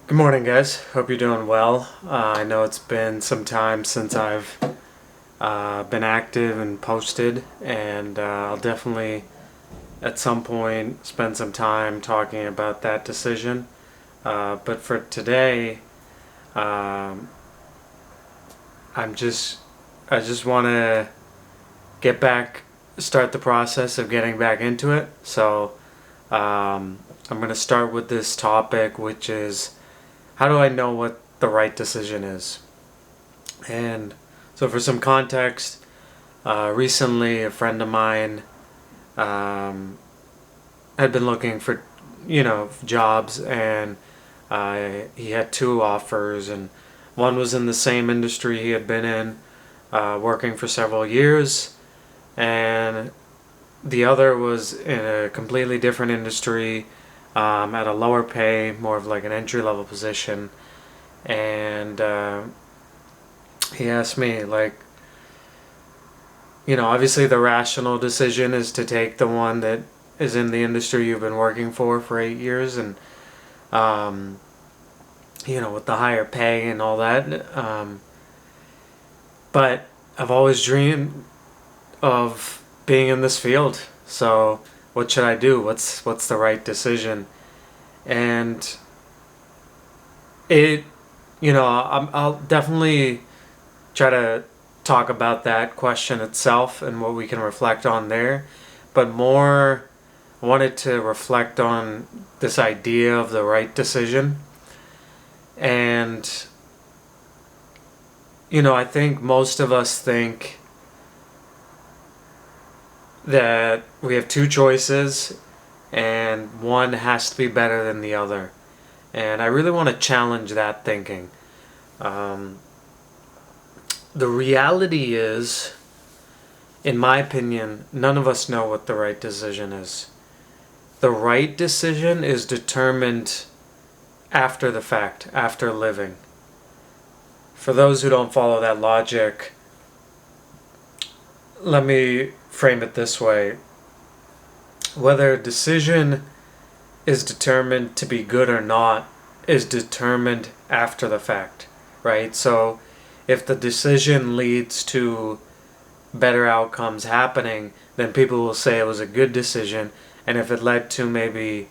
Good morning, guys. Hope you're doing well. I know it's been some time since I've been active and posted, and I'll definitely at some point spend some time talking about that decision. But for today, um, I'm just I just want to get back, start the process of getting back into it. So I'm going to start with this topic, which is how do I know what the right decision is? And so, for some context, recently a friend of mine um, had been looking for, jobs, and he had two offers, and one was in the same industry he had been in, working for several years, and the other was in a completely different industry, at a lower pay, more of like an entry level position, and he asked me, like, obviously the rational decision is to take the one that is in the industry you've been working for 8 years, and um, with the higher pay and all that. But I've always dreamed of being in this field. So what should I do? What's the right decision? And it, I'll definitely try to talk about that question itself and what we can reflect on there. But more, I wanted to reflect on this idea of the right decision. And, I think most of us think that we have two choices and one has to be better than the other. And I really want to challenge that thinking. Um, the reality is, in my opinion, none of us know what the right decision is. The right decision is determined after the fact, after living. For those who don't follow that logic, let me frame it this way. Whether a decision is determined to be good or not is determined after the fact, right? So if the decision leads to better outcomes happening, then people will say it was a good decision. And if it led to maybe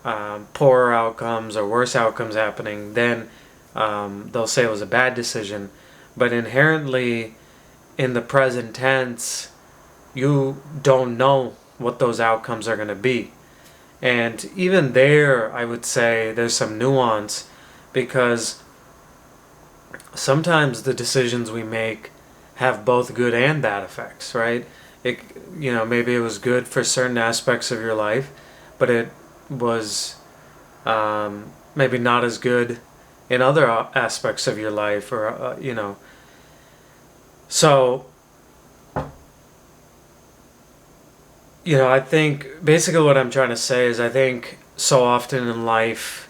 poorer outcomes or worse outcomes happening, then they'll say it was a bad decision. But inherently, in the present tense, you don't know what those outcomes are going to be. And even there, I would say there's some nuance, because sometimes the decisions we make have both good and bad effects, right? Maybe it was good for certain aspects of your life, but it was maybe not as good in other aspects of your life, or So, I think basically what I'm trying to say is I think so often in life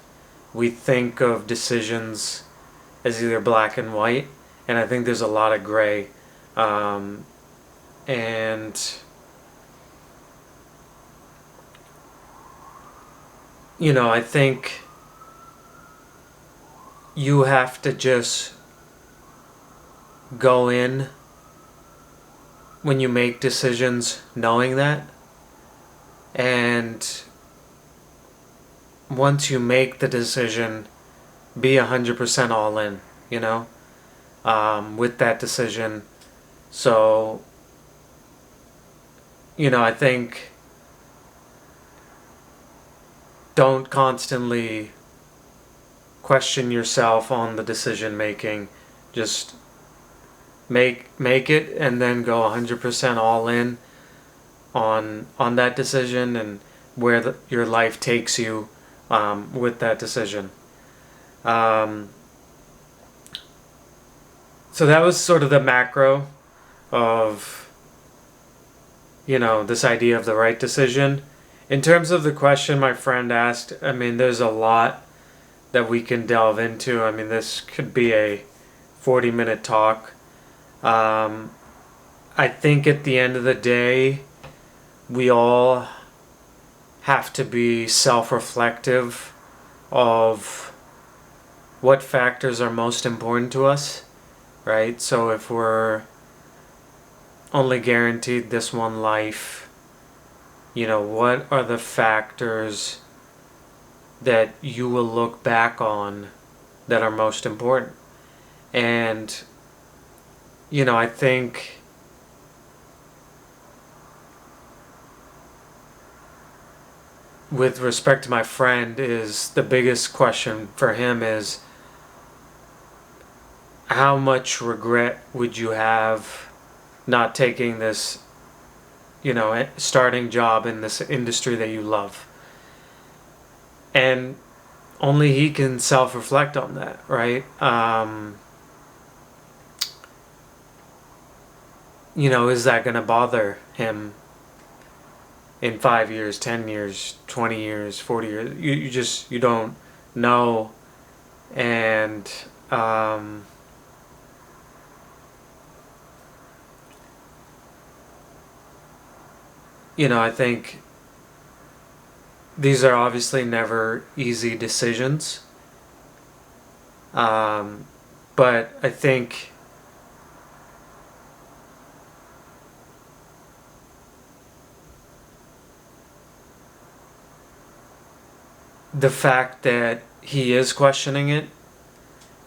we think of decisions as either black and white, and I think there's a lot of gray. Um, and I think you have to just go in when you make decisions knowing that, and once you make the decision, be 100% all in, with that decision. So, I think don't constantly question yourself on the decision making. Just make it, and then go 100% all in on that decision, and where your life takes you with that decision. Um, so that was sort of the macro of this idea of the right decision. In terms of the question my friend asked, I mean, there's a lot that we can delve into. I mean, this could be a 40-minute talk. I think at the end of the day, we all have to be self-reflective of what factors are most important to us, right? So if we're only guaranteed this one life, what are the factors that you will look back on that are most important? And, I think with respect to my friend, is the biggest question for him is how much regret would you have not taking this, starting job in this industry that you love? And only he can self-reflect on that, right? Is that going to bother him in 5 years, 10 years, 20 years, 40 years? You don't know. And, I think these are obviously never easy decisions. But I think the fact that he is questioning it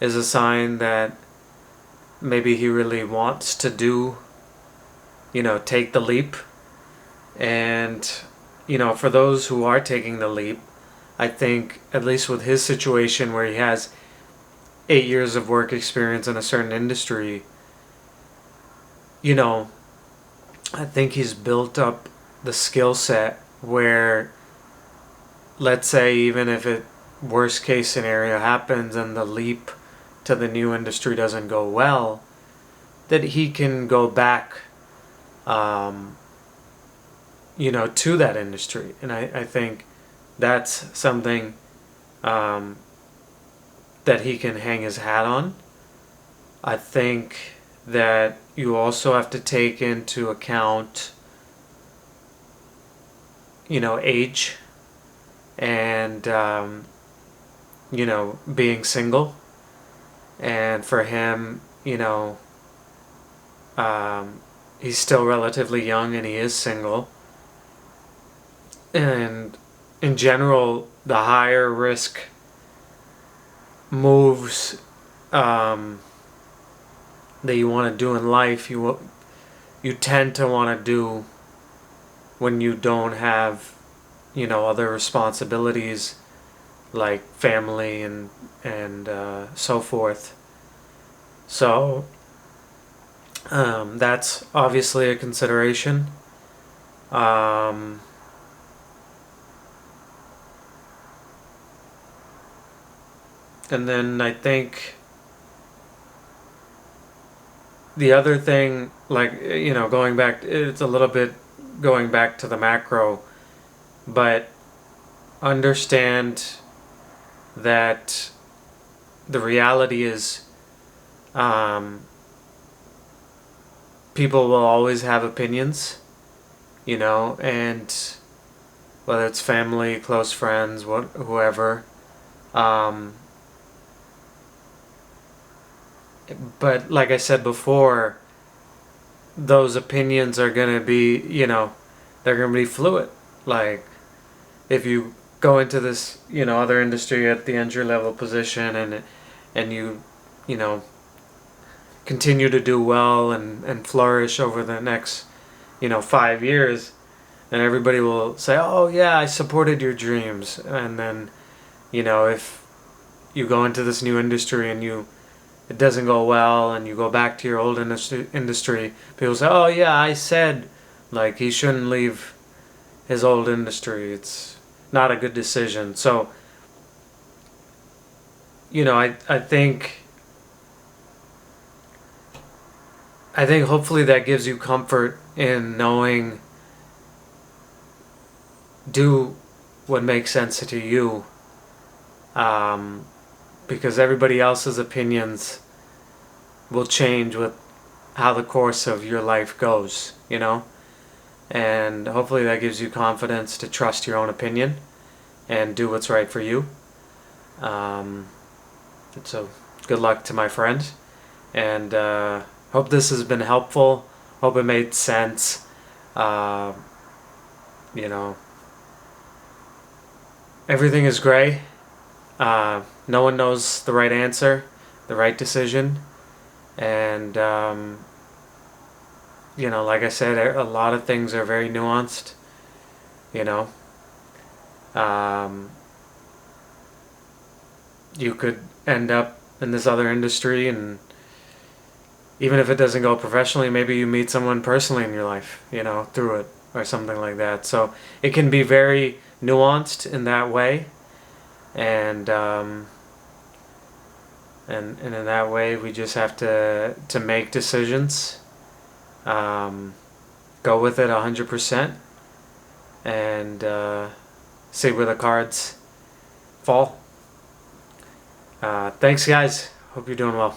is a sign that maybe he really wants to take the leap. And, for those who are taking the leap, I think, at least with his situation where he has 8 years of work experience in a certain industry, I think he's built up the skill set where, let's say, even if it worst case scenario happens and the leap to the new industry doesn't go well, that he can go back, to that industry. And I think that's something that he can hang his hat on. I think that you also have to take into account, age and, being single. And for him, he's still relatively young and he is single. And in general, the higher risk moves that you want to do in life, you tend to want to do when you don't have, other responsibilities like family and so forth. So that's obviously a consideration. And then I think the other thing, like, going back, it's a little bit going back to the macro, but understand that the reality is people will always have opinions, and whether it's family, close friends, whoever. But like I said before, those opinions are going to be, they're going to be fluid. Like, if you go into this, other industry at the entry level position and you continue to do well and flourish over the next, 5 years, and everybody will say, oh yeah, I supported your dreams. And then, if you go into this new industry and it doesn't go well and you go back to your old industry, people say, oh yeah, I said, like, he shouldn't leave his old industry. It's not a good decision. So, I think hopefully that gives you comfort in knowing, do what makes sense to you. Because everybody else's opinions will change with how the course of your life goes, and hopefully that gives you confidence to trust your own opinion and do what's right for you. So good luck to my friend, and hope this has been helpful. Hope it made sense. Uh, you know, everything is gray. No one knows the right answer, the right decision, and like I said, a lot of things are very nuanced. You know, um, you could end up in this other industry, and even if it doesn't go professionally, maybe you meet someone personally in your life, through it or something like that. So it can be very nuanced in that way, and and in that way, we just have to make decisions, um, go with it 100%, and see where the cards fall. Thanks, guys. Hope you're doing well.